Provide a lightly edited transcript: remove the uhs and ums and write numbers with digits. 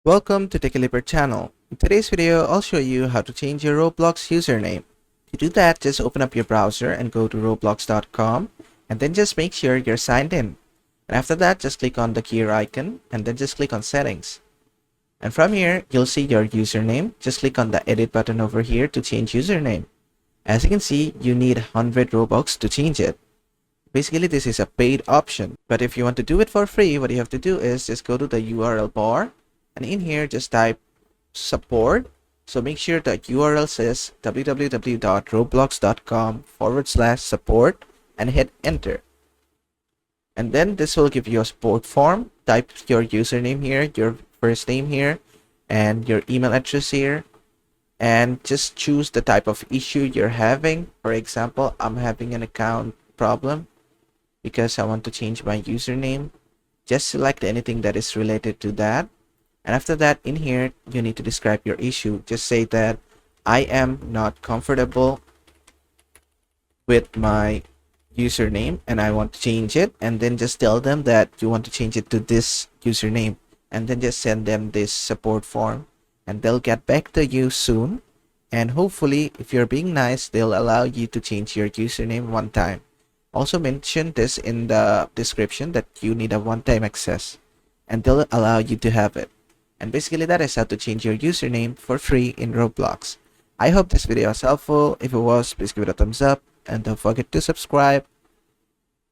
Welcome to Techiliper channel. In today's video, I'll show you how to change your Roblox username. To do that, just open up your browser and go to roblox.com and then just make sure you're signed in. And after that, just click on the gear icon and then just click on settings. And from here, you'll see your username. Just click on the edit button over here to change username. As you can see, you need 100 Robux to change it. Basically, this is a paid option. But if you want to do it for free, what you have to do is just go to the URL bar. And in here, just type support. So make sure the URL says www.roblox.com/support and hit enter. And then this will give you a support form. Type your username here, your first name here, and your email address here. And just choose the type of issue you're having. For example, I'm having an account problem because I want to change my username. Just select anything that is related to that. And after that, in here, you need to describe your issue. Just say that I am not comfortable with my username and I want to change it. And then just tell them that you want to change it to this username. And then just send them this support form. And they'll get back to you soon. And hopefully, if you're being nice, they'll allow you to change your username one time. Also mention this in the description that you need a one-time access. And they'll allow you to have it. And basically that is how to change your username for free in Roblox. I hope this video was helpful. If it was, please give it a thumbs up and don't forget to subscribe.